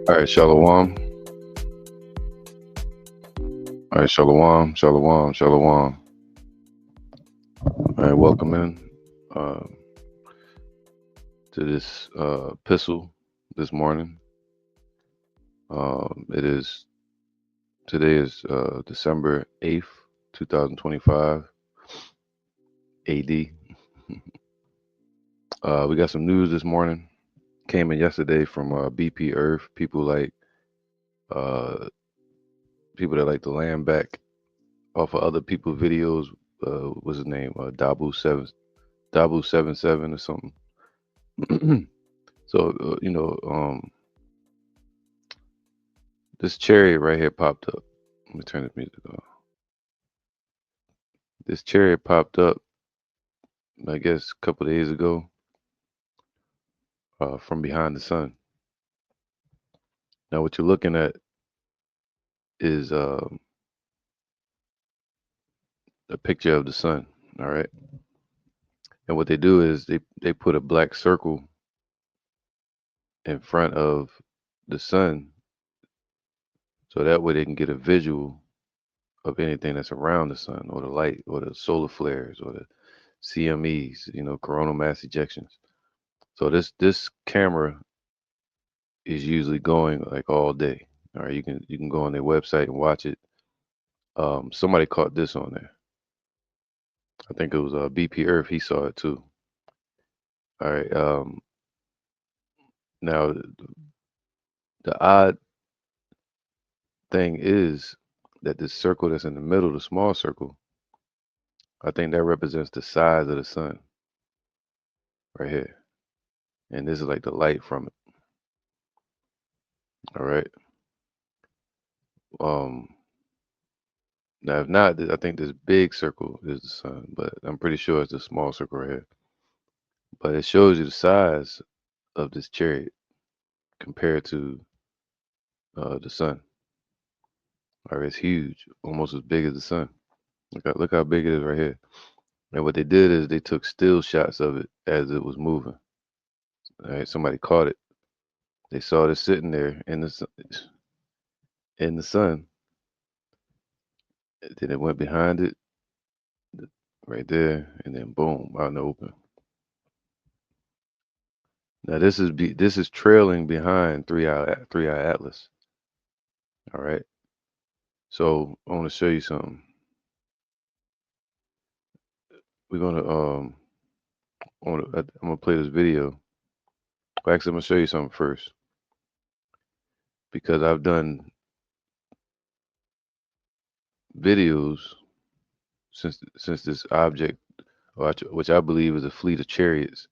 All right, Shalom. All right, Shalom, Shalom, Shalom. All right, welcome in uh, to this epistle this morning. It is Today is December 8th, 2025 AD. We got some news this morning. Came in yesterday from BP Earth. Uh, people that like to land back off of other people's videos. What's his name? Dabu77 or something. So this chariot right here popped up. Let me turn this music off. This chariot popped up, I guess, a couple of days ago, from behind the sun. Now, what you're looking at is a picture of the sun. All right, and what they do is they put a black circle in front of the sun, so that way they can get a visual of anything that's around the sun, or the light, or the solar flares, or the CMEs, coronal mass ejections. So this camera is usually going like all day. All right, you can go on their website and watch it. Somebody caught this on there. I think it was BP Earth. He saw it too. All right. Now the odd thing is that this circle that's in the middle, the small circle, I think that represents the size of the sun right here, and this is like the light from it. All right. Um. Now, if not, I think this big circle is the sun, but I'm pretty sure it's the small circle right here. But it shows you the size of this chariot compared to the sun. All right, it's huge, almost as big as the sun. Look how big it is right here. And what they did is they took still shots of it as it was moving. All right, somebody caught it. They saw it sitting there in the sun. Then it went behind it, right there, and then boom, out in the open. Now this is trailing behind Three Eye Atlas. All right. So I want to show you something. We're gonna I'm gonna play this video. Well, actually, I'm gonna show you something first because I've done videos since this object, which I believe is a fleet of chariots,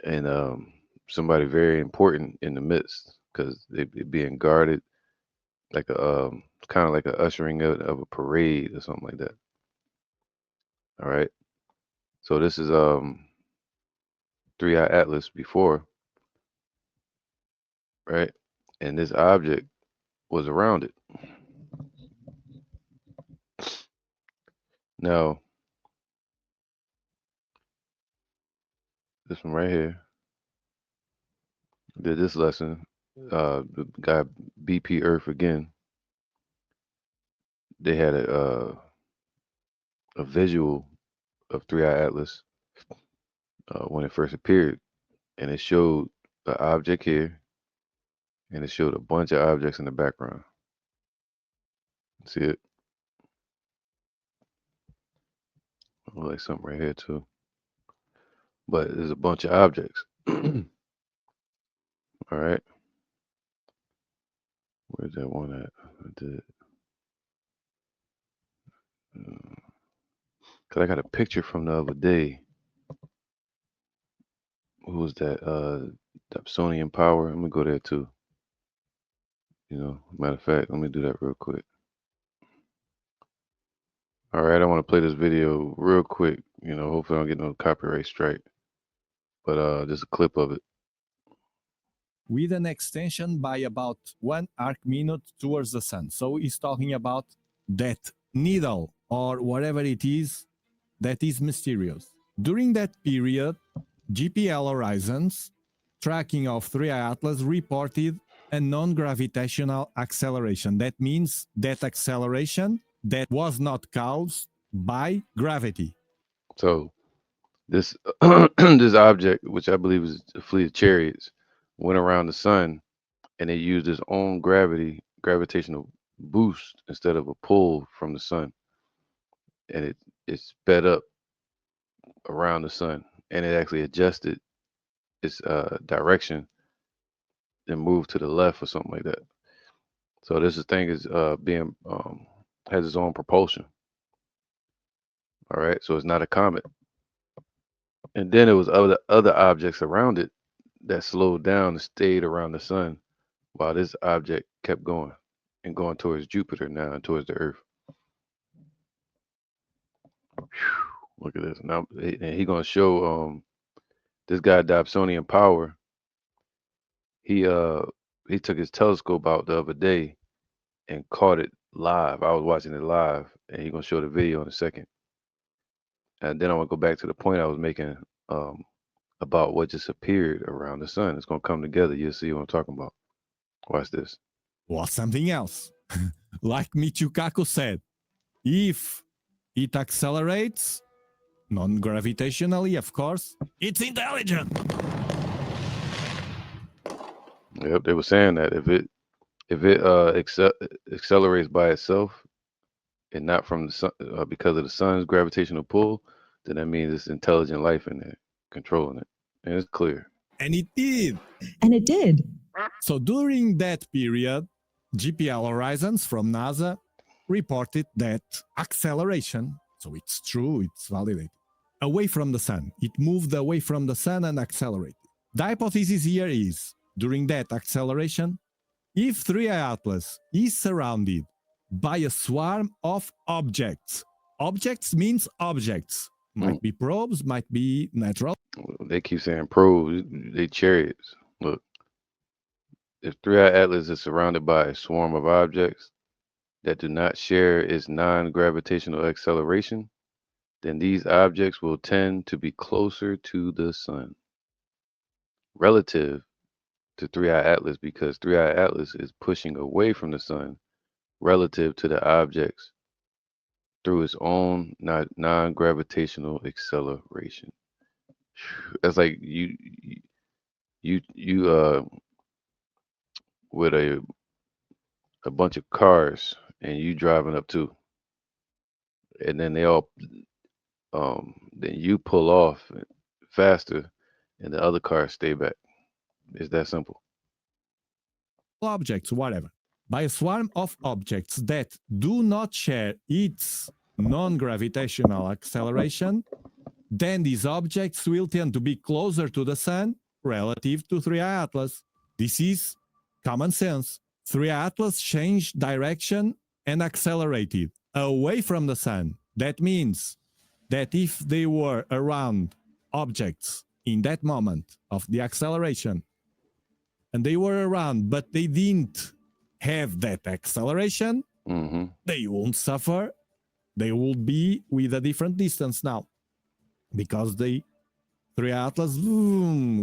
and somebody very important in the midst because they being guarded like a kind of like a ushering of a parade or something like that. All right. So this is Three Eye Atlas before, right? And this object was around it. Now, this one right here did this lesson. The guy BP Earth again. They had a visual of Three Eye Atlas when it first appeared, and it showed the object here, and it showed a bunch of objects in the background. See it? Like something right here too. But there's a bunch of objects. All right. Where's that one at? I did. Cause I got a picture from the other day. Who was that? Dobsonian Power. I'm gonna go there too. Matter of fact, let me do that real quick. All right, I want to play this video real quick. Hopefully I don't get no copyright strike. But just a clip of it. With an extension by about 1 arc minute towards the sun. So he's talking about that needle or whatever it is that is mysterious. During that period, GPL Horizons tracking of 3i Atlas reported a non-gravitational acceleration. That means that acceleration that was not caused by gravity. So this this object, which I believe is a fleet of chariots, went around the sun and it used its own gravitational boost instead of a pull from the sun, and it sped up around the sun, and it actually adjusted its direction and moved to the left or something like that. So thing is being has its own propulsion. All right, so it's not a comet. And then it was other objects around it that slowed down and stayed around the sun while this object kept going and going towards Jupiter now and towards the Earth. Look at this. Now he gonna show this guy Dobsonian Power. He took his telescope out the other day and caught it live. I was watching it live, and he's gonna show the video in a second. And then I'm gonna go back to the point I was making about what just appeared around the sun. It's gonna come together. You'll see what I'm talking about. Watch this. Or something else. Like Michio Kaku said, if it accelerates, non-gravitationally, of course, it's intelligent. Yep, they were saying that if it accelerates by itself and not from the sun because of the sun's gravitational pull, then that means it's intelligent life in there controlling it, and it's clear. And it did. And it did. So during that period, JPL Horizons from NASA reported that acceleration, so it's true, it's validated, away from the sun. It moved away from the sun and accelerated. The hypothesis here is, during that acceleration, if 3I Atlas is surrounded by a swarm of objects, objects means objects, might be probes, might be natural. They keep saying probes, they chariots. Look, if 3I Atlas is surrounded by a swarm of objects that do not share its non-gravitational acceleration, then these objects will tend to be closer to the sun relative to 3I Atlas, because 3I Atlas is pushing away from the sun relative to the objects through its own non-gravitational acceleration. That's like you with a bunch of cars and you driving up too, and then they all then you pull off faster and the other cars stay back. It's that simple. Objects, whatever, by a swarm of objects that do not share its non-gravitational acceleration, then these objects will tend to be closer to the sun relative to 3I Atlas. This is common sense. 3I Atlas changed direction and accelerated away from the sun. That means that if they were around objects in that moment of the acceleration, and they were around, but they didn't have that acceleration, they won't suffer. They will be with a different distance now, because the 3I Atlas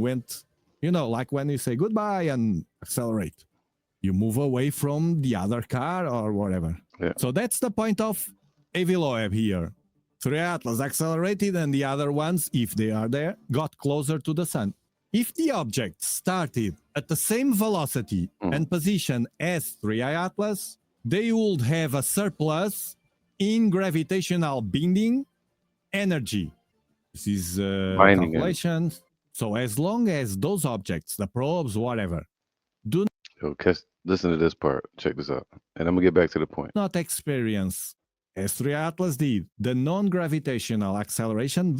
went, like when you say goodbye and accelerate, you move away from the other car or whatever. Yeah. So that's the point of Aviloeb here. 3I Atlas accelerated, and the other ones, if they are there, got closer to the sun. If the object started at the same velocity and position as 3I Atlas, they would have a surplus in gravitational binding energy. This is calculations. So as long as those objects, the probes, whatever, do listen to this part. Check this out. And I'm going to get back to the point. not experience, as 3I Atlas did, the non-gravitational acceleration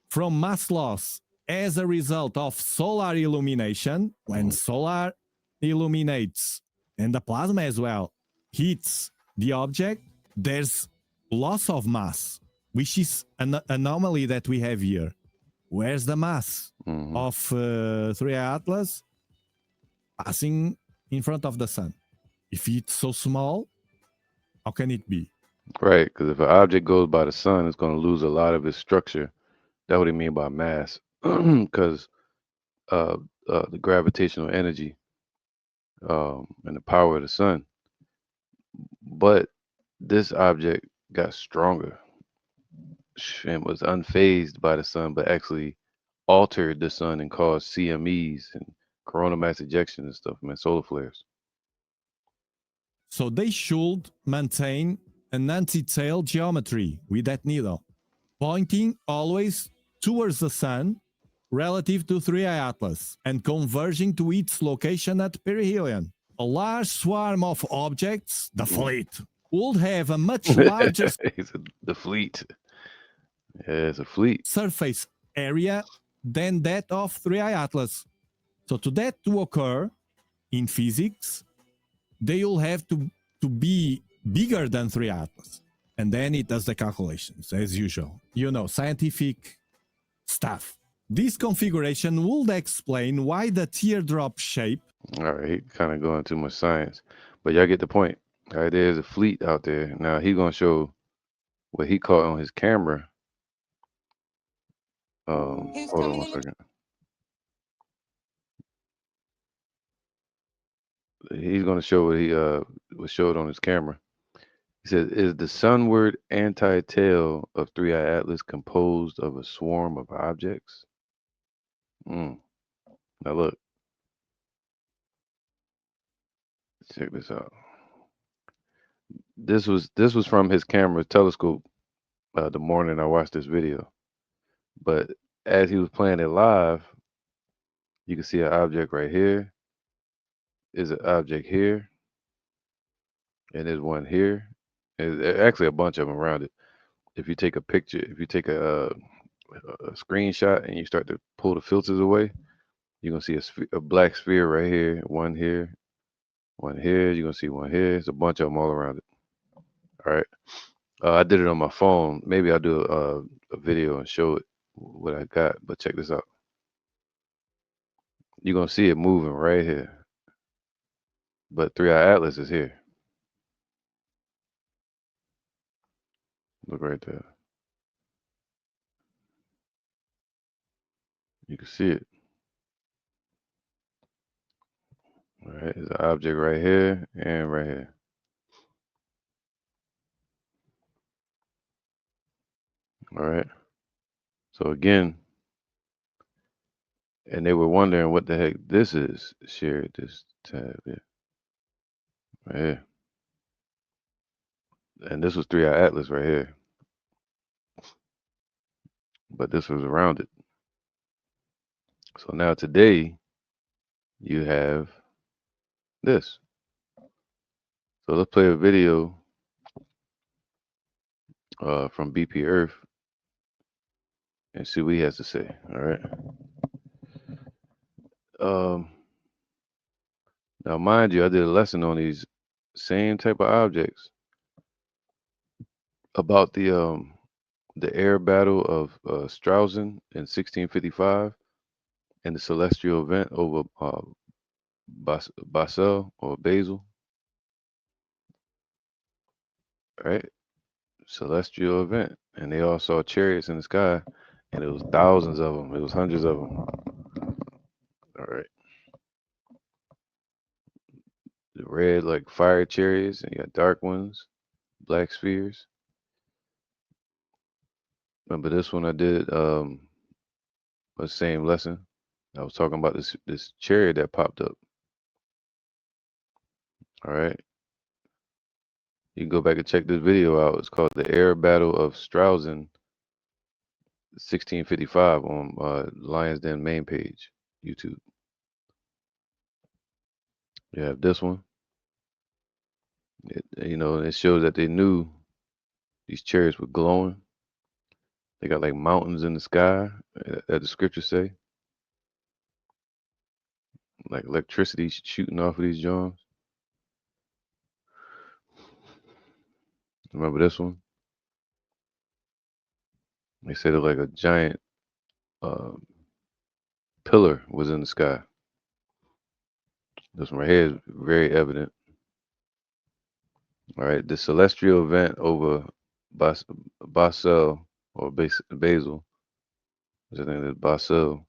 from mass loss as a result of solar illumination, when solar illuminates and the plasma as well hits the object, there's loss of mass, which is an anomaly that we have here. Where's the mass of 3I Atlas passing in front of the sun? If it's so small, how can it be? Right, because if an object goes by the sun, it's going to lose a lot of its structure. That's what they mean by mass, because the gravitational energy and the power of the sun. But this object got stronger and was unfazed by the sun, but actually altered the sun and caused CMEs and coronal mass ejection and stuff, man, solar flares. So they should maintain an anti-tail geometry with that needle, pointing always towards the sun relative to 3i Atlas and converging to its location at perihelion. A large swarm of objects, the fleet, would have a much larger The fleet. Yeah, it's a fleet. surface area than that of 3i Atlas. So to that to occur in physics, they will have to be bigger than 3i Atlas. And then it does the calculations as usual. You know, scientific stuff. This configuration would explain why the teardrop shape. All right, he kind of going too much science, but y'all get the point. All right, there's a fleet out there. Now he gonna show what he caught on his camera. Hold on one second. He's gonna show what he was showed on his camera. He says, "Is the sunward anti-tail of 3i Atlas composed of a swarm of objects?" Mm. Now look, check this out. This was from his camera telescope the morning I watched this video. But as he was playing it live, you can see an object right here. Is an object here, and there's one here. There's actually a bunch of them around it. If you take a picture, if you take a screenshot and you start to pull the filters away, you're gonna see a black sphere right here, one here, one here. You're gonna see one here. There's a bunch of them all around it. All right. I did it on my phone. Maybe I'll do a video and show it what I got. But check this out. You're gonna see it moving right here. But 3i Atlas is here. Look right there. You can see it. All right. There's an object right here and right here. All right. So again, and they were wondering what the heck this is. Share this tab here. Right here. And this was 3i Atlas right here. But this was around it. So now today you have this. So let's play a video from BP Earth and see what he has to say. All right. Now, mind you, I did a lesson on these same type of objects about the air battle of Stralsund in 1655 and the celestial event over Basel or Basel. Right, celestial event, and they all saw chariots in the sky, and it was thousands of them. It was hundreds of them. All right. The red like fire chariots, and you got dark ones, black spheres. Remember this one I did the same lesson. I was talking about this chariot that popped up. All right. You can go back and check this video out. It's called The Air Battle of Stralsund 1655 on Lions Den main page, YouTube. You have this one. It shows that they knew these chariots were glowing. They got like mountains in the sky, that the scriptures say. Like electricity shooting off of these joints. Remember this one? They said it like a giant pillar was in the sky. This one right here is very evident. All right, the celestial event over Basel or Basel, which I think is Basel,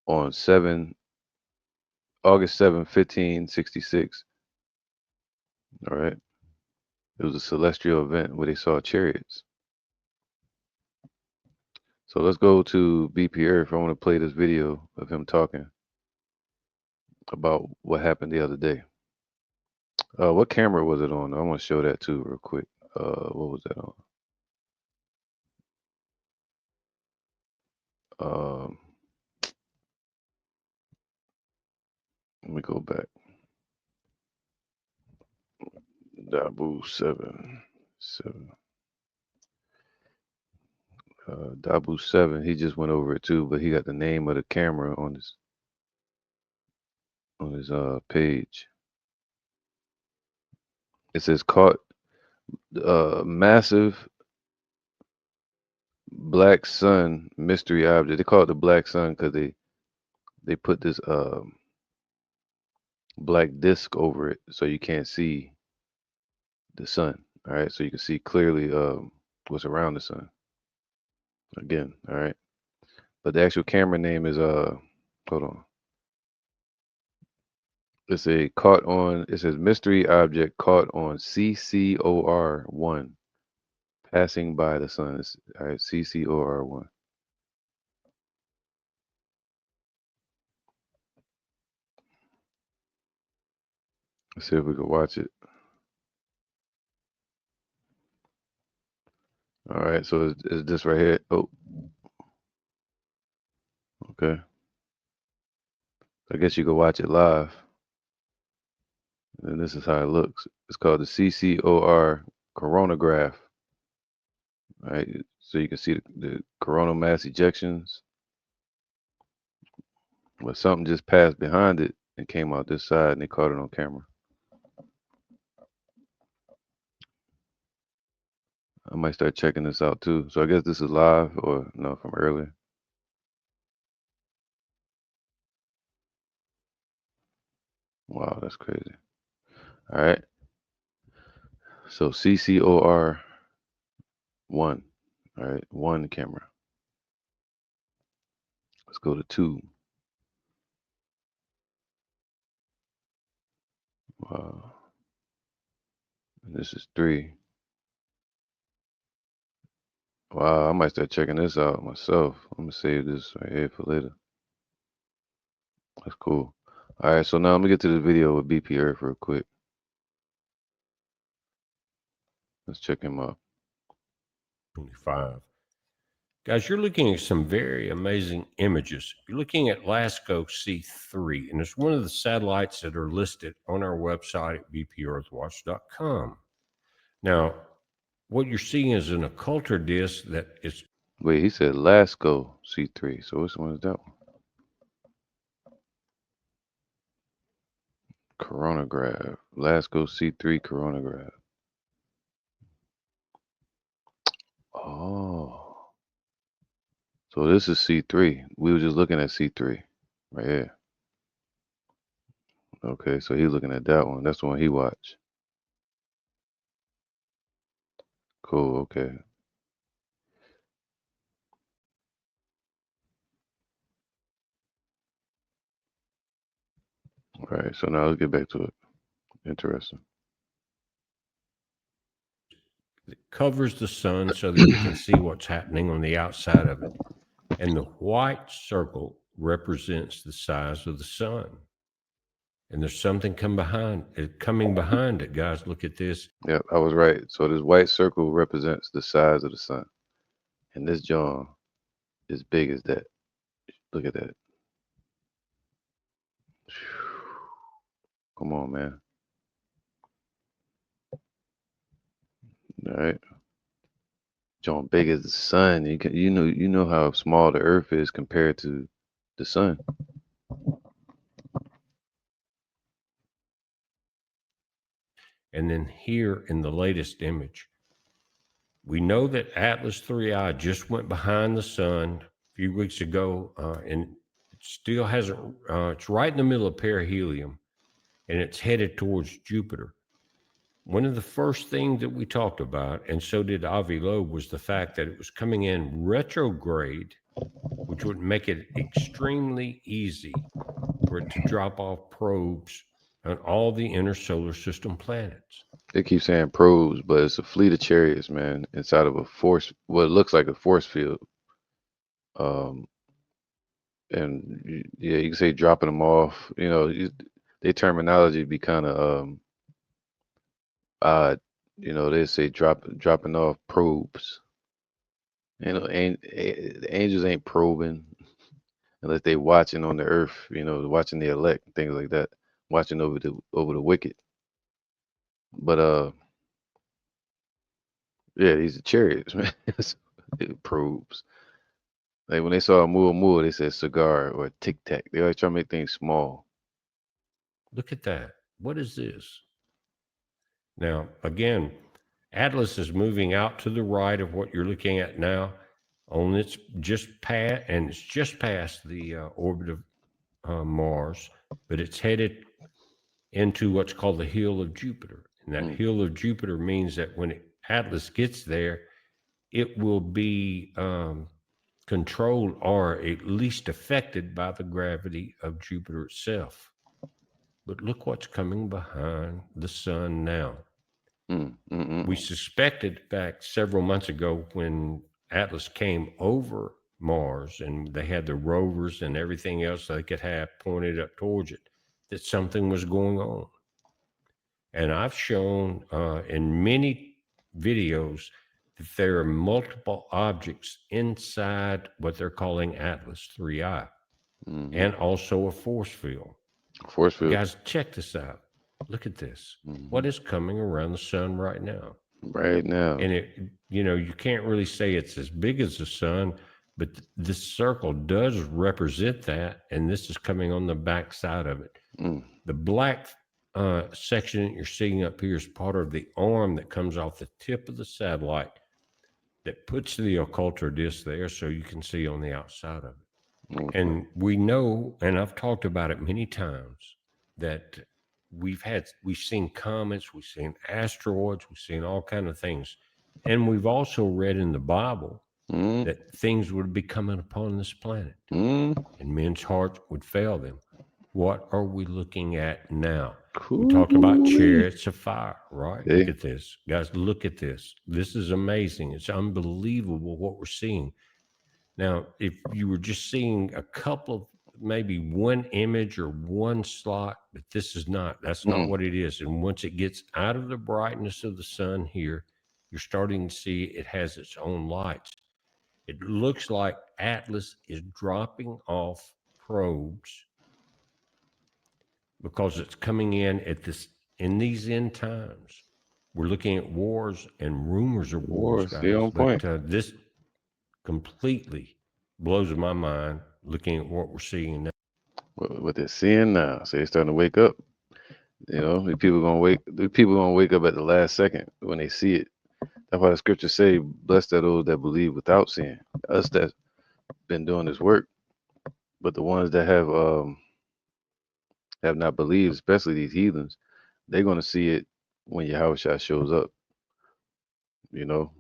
on 7 August 7th, 1566. All right. It was a celestial event where they saw chariots. So let's go to BP Earth. I want to play this video of him talking about what happened the other day. What camera was it on? I want to show that too real quick. What was that on? Um, let me go back. Dabu 7. Dabu 7. He just went over it too, but he got the name of the camera on his page. It says caught massive black sun mystery object. They call it the black sun because they put this black disc over it so you can't see the sun. All right, so you can see clearly what's around the sun. Again, all right. But the actual camera name is hold on. It says mystery object caught on CCOR1 passing by the sun. All right, CCOR1. Let's see if we can watch it. All right, so it's this right here. Oh, okay. I guess you can watch it live. And this is how it looks. It's called the CCOR coronagraph. All right, so you can see the coronal mass ejections. Well, something just passed behind it and came out this side, and they caught it on camera. I might start checking this out too. So I guess this is live or no, from earlier. Wow, that's crazy. All right. So CCOR 1. All right, 1 camera. Let's go to 2. Wow. And this is 3. Wow, I might start checking this out myself. I'm gonna save this right here for later. That's cool. All right, so now let me get to the video with BP Earth real quick. Let's check him out. 25. Guys, you're looking at some very amazing images. You're looking at LASCO C3, and it's one of the satellites that are listed on our website at bpearthwatch.com. Now, what you're seeing is an occulter disk that is... Wait, he said LASCO C3. So which one is that one? Coronagraph. LASCO C3 coronagraph. Oh. So this is C3. We were just looking at C3 right here. Okay, so he's looking at that one. That's the one he watched. Cool, okay. All right, so now let's get back to it. Interesting. It covers the sun so that you can see what's happening on the outside of it. And the white circle represents the size of the sun. And there's something coming behind it, guys. Look at this. Yep, I was right. So this white circle represents the size of the sun. And this John is big as that. Look at that. Come on, man. All right. John big as the sun. You know how small the earth is compared to the sun. And then here in the latest image, we know that Atlas 3I just went behind the sun a few weeks ago, and it still hasn't, it's right in the middle of perihelion, and it's headed towards Jupiter. One of the first things that we talked about, and so did Avi Loeb, was the fact that it was coming in retrograde, which would make it extremely easy for it to drop off probes on all the inner solar system planets. They keep saying probes, but it's a fleet of chariots, man, inside of a force, what looks like a force field. Um, and yeah, you can say dropping them off. You know, their terminology be kind of odd. You know, they say dropping off probes. You know, the angels ain't probing unless they watching on the earth. You know, watching the elect, things like that, watching over the wicked. But yeah, these are chariots, man. It probes. Like when they saw a Muamua, they said cigar or tic tac. They always try to make things small. Look at that. What is this? Now, again, Atlas is moving out to the right of what you're looking at now. It's just past the orbit of Mars, but it's headed into what's called the Hill of Jupiter. And that Hill of Jupiter means that when Atlas gets there, it will be controlled or at least affected by the gravity of Jupiter itself. But look what's coming behind the sun now. We suspected back several months ago when Atlas came over Mars and they had the rovers and everything else they could have pointed up towards it, that something was going on. And I've shown in many videos that there are multiple objects inside what they're calling Atlas 3I and also a force field. Force field. Guys, check this out. Look at this. What is coming around the sun right now? Right now. And it, you can't really say it's as big as the sun, but this circle does represent that. And this is coming on the back side of it. The black section that you're seeing up here is part of the arm that comes off the tip of the satellite that puts the occulter disc there so you can see on the outside of it. And we know, and I've talked about it many times, that we've seen comets, we've seen asteroids, we've seen all kinds of things. And we've also read in the Bible that things would be coming upon this planet and men's hearts would fail them. What are we looking at now? We talked about chariots of fire, right? Look at this. Guys, look at this. This is amazing. It's unbelievable what we're seeing. Now, if you were just seeing a couple of maybe one image or one slot, but this is not. That's not what it is. And once it gets out of the brightness of the sun here, you're starting to see it has its own lights. It looks like Atlas is dropping off probes because it's coming in in these end times. We're looking at wars and rumors of wars, guys. On point. But this completely blows my mind looking at what we're seeing now. What they're seeing now, so they're starting to wake up. You know, the people gonna wake up at the last second when they see it. That's why the scriptures say, "Blessed are those that believe without seeing." Us that been doing this work, but the ones that have not believed, especially these heathens, they're gonna see it when Yahushua shows up. You know,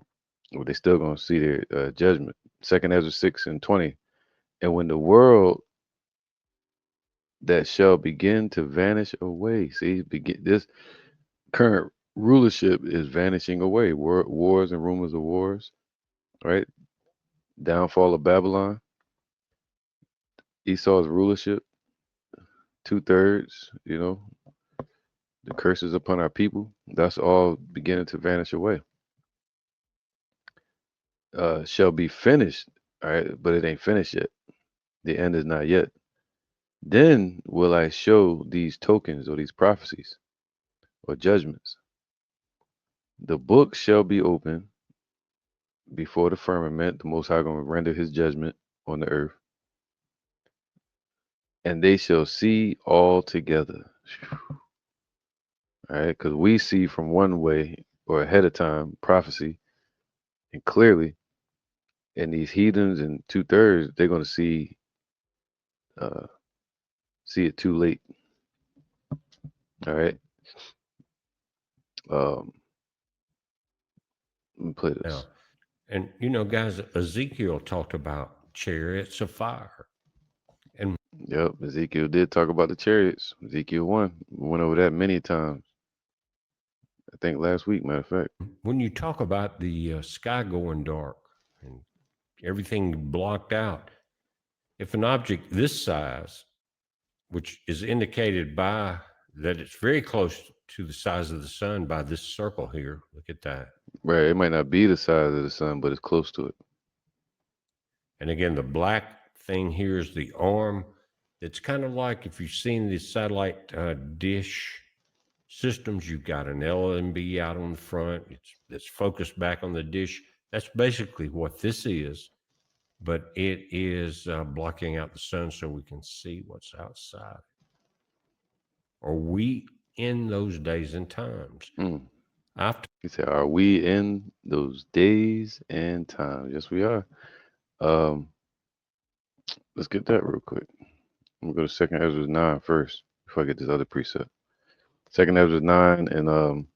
but they still gonna see their judgment. 2 Ezra 6:20, and when the world that shall begin to vanish away. See, this current rulership is vanishing away. Wars and rumors of wars, right? Downfall of Babylon, Esau's rulership, 2/3, you know, the curses upon our people. That's all beginning to vanish away. Shall be finished, all right, but it ain't finished yet. The end is not yet. Then will I show these tokens or these prophecies or judgments. The book shall be open before the firmament. The Most High going to render his judgment on the earth. And they shall see all together. All right, because we see from one way or ahead of time prophecy and clearly, and these heathens and 2/3, they're going to see it too late. All right. Let me play this. Now, and guys, Ezekiel talked about chariots of fire. And Yep, Ezekiel did talk about the chariots. Ezekiel 1. We went over that many times. I think last week, matter of fact. When you talk about the sky going dark and everything blocked out, if an object this size, which is indicated by that it's very close to the size of the sun by this circle here, look at that. Right. It might not be the size of the sun, but it's close to it. And again, the black thing here is the arm. It's kind of like if you've seen the satellite dish systems, you've got an LMB out on the front. It's focused back on the dish. That's basically what this is, but it is blocking out the sun so we can see what's outside. Are we in those days and times? Mm. After He said, "Are we in those days and times?" Yes, we are. Let's get that real quick. I'm gonna go to Second Ezra 9 first before I get this other precept. Second Ezra 9 and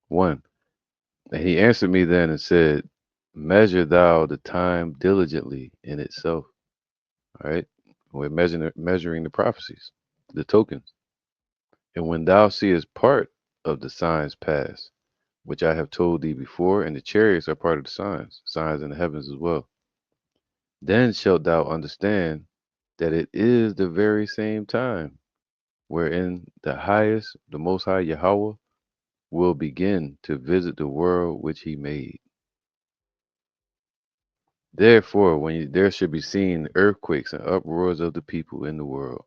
1. And he answered me then and said, "Measure thou the time diligently in itself." All right, we're measuring the prophecies, the tokens. And when thou seest part of the signs pass, which I have told thee before, and the chariots are part of the signs in the heavens as well, then shalt thou understand that it is the very same time wherein the Most High Yahweh will begin to visit the world which he made. Therefore, there should be seen earthquakes and uproars of the people in the world,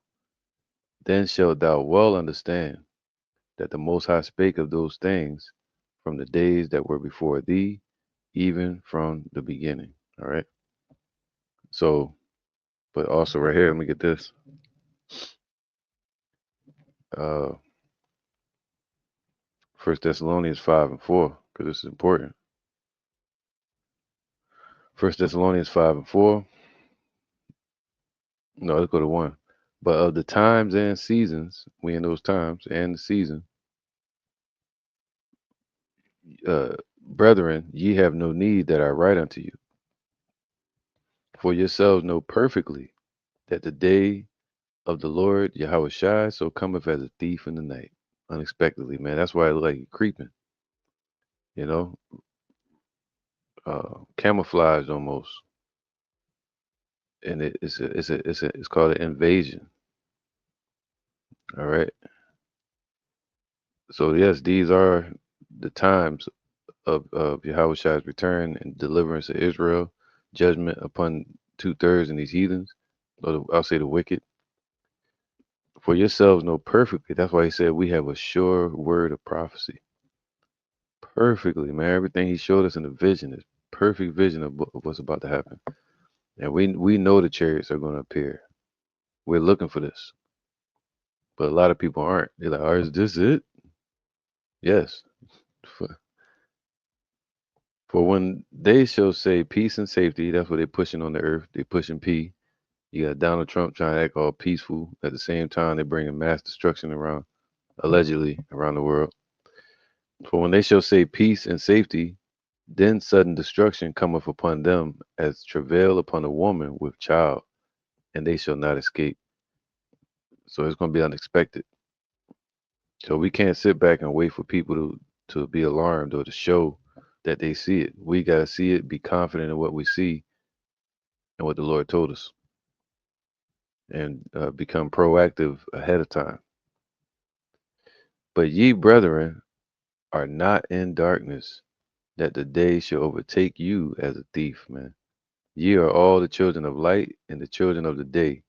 then shalt thou well understand that the Most High spake of those things from the days that were before thee, even from the beginning. All right. So, but also right here, let me get this. Uh, 1 Thessalonians 5 and 4, because this is important. 1 Thessalonians 5 and 4. No, let's go to 1. But of the times and seasons, we in those times and the season, brethren, ye have no need that I write unto you. For yourselves know perfectly that the day of the Lord Yahweh Shai so cometh as a thief in the night, unexpectedly, man. That's why it look like he creeping, you know, camouflaged almost, and it's called an invasion. All right. So yes, these are the times of Yahweh Shai's return and deliverance of Israel, judgment upon 2/3 in these heathens, or I'll say the wicked. For yourselves know perfectly. That's why he said we have a sure word of prophecy. Perfectly, man. Everything he showed us in the vision is perfect vision of what's about to happen. And we know the chariots are going to appear. We're looking for this. But a lot of people aren't. They're like, oh, is this it? Yes. For when they shall say peace and safety, that's what they're pushing on the earth. They're pushing P. You got Donald Trump trying to act all peaceful. At the same time, they're bringing mass destruction around, allegedly, around the world. For when they shall say peace and safety, then sudden destruction cometh upon them as travail upon a woman with child, and they shall not escape. So it's going to be unexpected. So we can't sit back and wait for people to be alarmed or to show that they see it. We got to see it, be confident in what we see and what the Lord told us, and become proactive ahead of time. But ye, brethren, are not in darkness, that the day shall overtake you as a thief, man. Ye are all the children of light and the children of the day.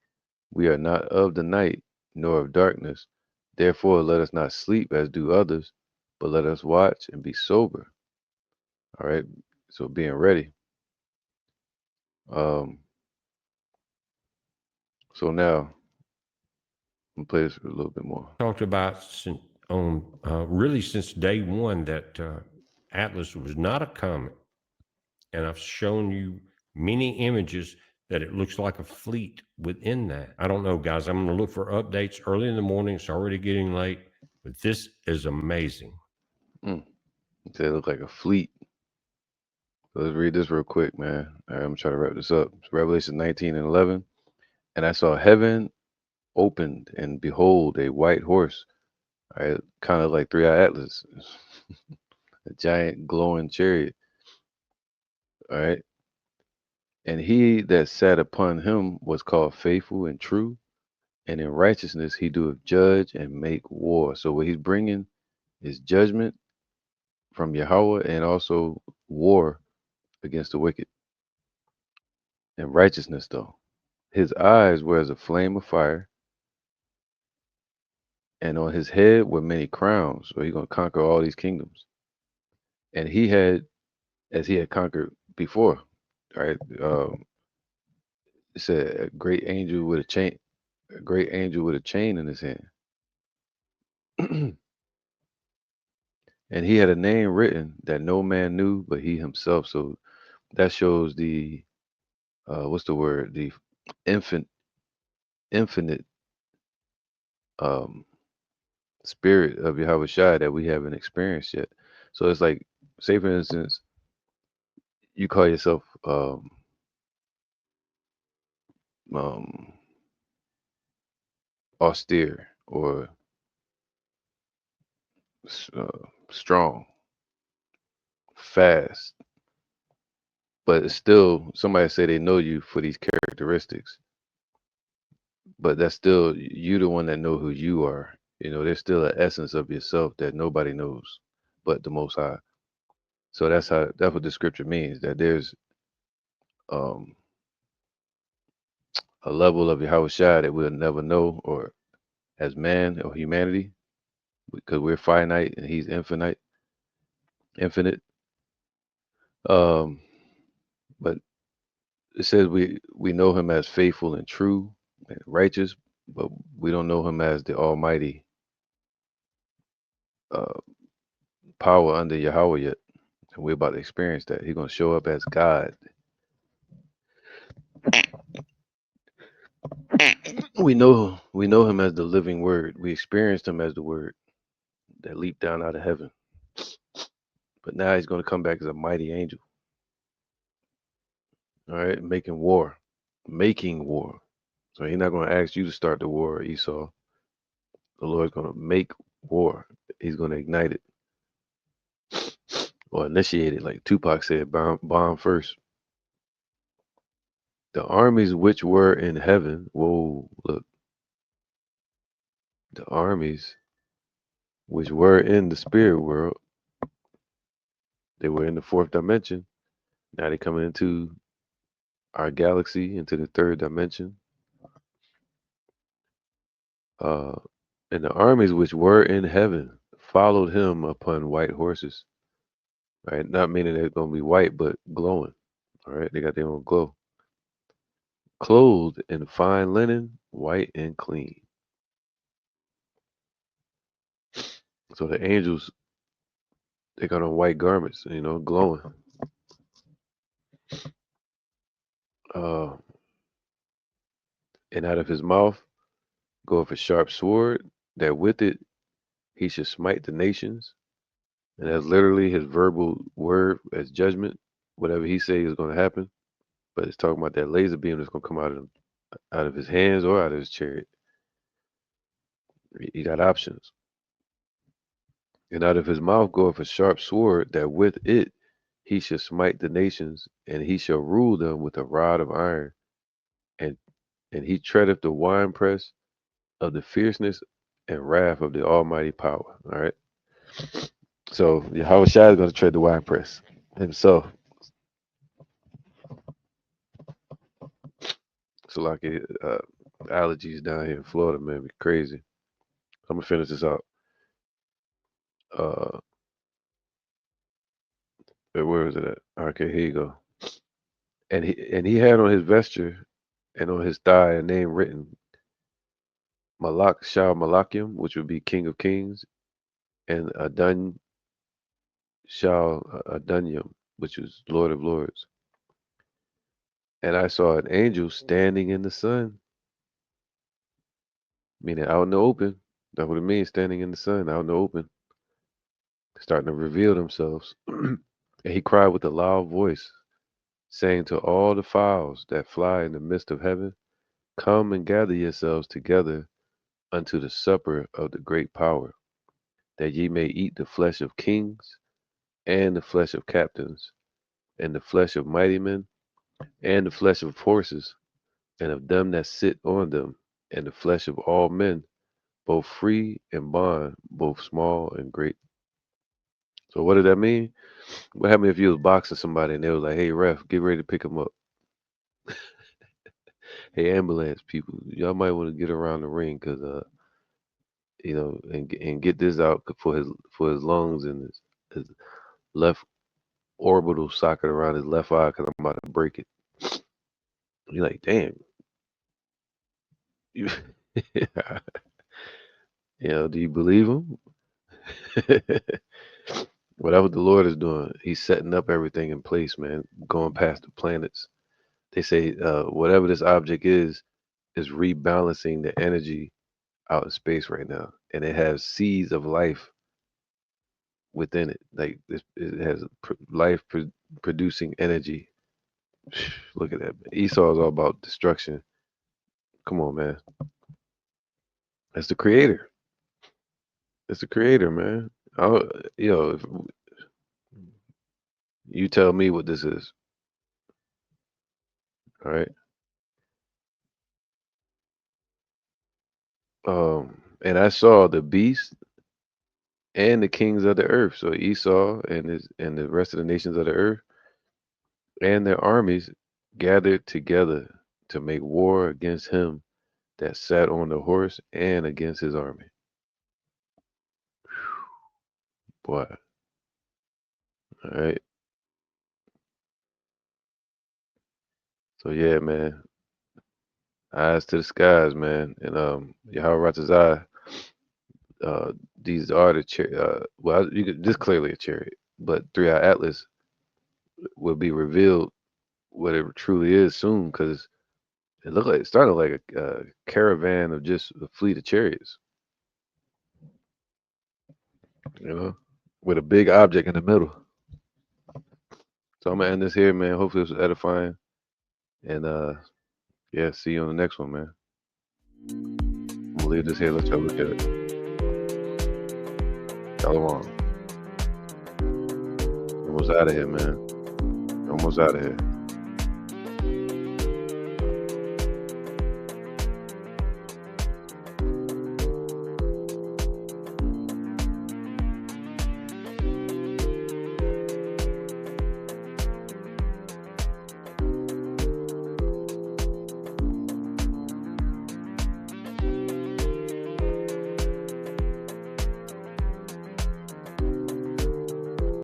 We are not of the night, nor of darkness. Therefore, let us not sleep as do others, but let us watch and be sober. All right. So being ready. So now, I'm gonna play this a little bit more. talked about since since day one that Atlas was not a comet, and I've shown you many images that it looks like a fleet within that. I don't know, guys. I'm going to look for updates early in the morning. It's already getting late, but this is amazing. It said it looked like a fleet. So let's read this real quick, man. All right, I'm gonna try to wrap this up. It's Revelation 19 and 11. And I saw heaven opened, and behold, a white horse, right, kind of like Three Eye Atlas, a giant glowing chariot, all right. And he that sat upon him was called faithful and true, and in righteousness he doeth judge and make war. So what he's bringing is judgment from Yahweh and also war against the wicked and righteousness though. His eyes were as a flame of fire, and on his head were many crowns. So he's gonna conquer all these kingdoms. And he had, as he had conquered before, right? It said a great angel with a great angel with a chain in his hand. And he had a name written that no man knew but he himself. So that shows the what's the word? The infinite um spirit of Yahweh Shai that we haven't experienced yet. So it's like, say for instance, you call yourself um austere or strong, fast, but it's still somebody say they know you for these characteristics, but that's still you the one that know who you are. You know, there's still an essence of yourself that nobody knows but the Most High. So that's what the scripture means. That there's um a level of Yahweh Shai that we'll never know, or as man or humanity, because we're finite and He's infinite. Um, but it says we know Him as faithful and true and righteous, but we don't know Him as the Almighty uh, power under Yahweh yet. And we're about to experience that. He's gonna show up as God. We know Him as the living Word. We experienced Him as the Word that leaped down out of heaven. But now He's gonna come back as a mighty angel. All right, making war. So He's not gonna ask you to start the war, Esau. The Lord's gonna make war. He's gonna ignite it or initiate it, like Tupac said, bomb first. The armies which were in heaven. Whoa, look. The armies which were in the spirit world, they were in the fourth dimension. Now they're coming into our galaxy, into the third dimension. Uh, and the armies which were in heaven followed him upon white horses. Right? Not meaning they're going to be white, but glowing. All right? They got their own glow. Clothed in fine linen, white and clean. So the angels, they got on white garments, glowing. Uh, and out of his mouth goeth a sharp sword, that with it he should smite the nations. And that's literally his verbal word as judgment. Whatever he says is going to happen. But it's talking about that laser beam that's going to come out of his hands or out of his chariot. He got options. And out of his mouth goeth a sharp sword, that with it he shall smite the nations, and he shall rule them with a rod of iron. And he treadeth the winepress of the fierceness and wrath of the Almighty power. All right. So Yahweh Shai is going to tread the winepress himself. So like allergies down here in Florida, man, be crazy. I'm gonna finish this out. Uh, where is it at? Okay, here you go. And he had on his vesture and on his thigh a name written, Malak Shal Malakim, which would be King of Kings, and Adon Shal Adunyam, which is Lord of Lords. And I saw an angel standing in the sun, meaning out in the open. That's what it means, standing in the sun, out in the open, starting to reveal themselves. And he cried with a loud voice, saying to all the fowls that fly in the midst of heaven, Come and gather yourselves together unto the supper of the great power, that ye may eat the flesh of kings, and the flesh of captains, and the flesh of mighty men, and the flesh of horses, and of them that sit on them, and the flesh of all men, both free and bond, both small and great. So what did that mean? What happened if you was boxing somebody and they was like, "Hey ref, get ready to pick him up. Hey ambulance people, y'all might want to get around the ring because and get this out for his lungs and his left orbital socket around his left eye because I'm about to break it." You're like, damn. You, do you believe him? Well, that's what the Lord is doing. He's setting up everything in place, man, going past the planets. They say whatever this object is rebalancing the energy out in space right now. And it has seeds of life within it. Like it has life producing energy. Look at that. Esau is all about destruction. Come on, man. That's the creator. It's the creator, man. If you tell me what this is. All right. And I saw the beast and the kings of the earth. So Esau and the rest of the nations of the earth and their armies gathered together to make war against him that sat on the horse and against his army. Boy. All right. So yeah, man. Eyes to the skies, man. And Yahweh Ratazai, these are the this clearly a chariot, but 3i Atlas will be revealed what it truly is soon, because it started like a caravan of just a fleet of chariots, with a big object in the middle. So I'm gonna end this here, man. Hopefully it was edifying, and yeah, see you on the next one, man. We'll leave this here. Let y'all look at it. Shalom. Almost out of here, man. Almost out of here.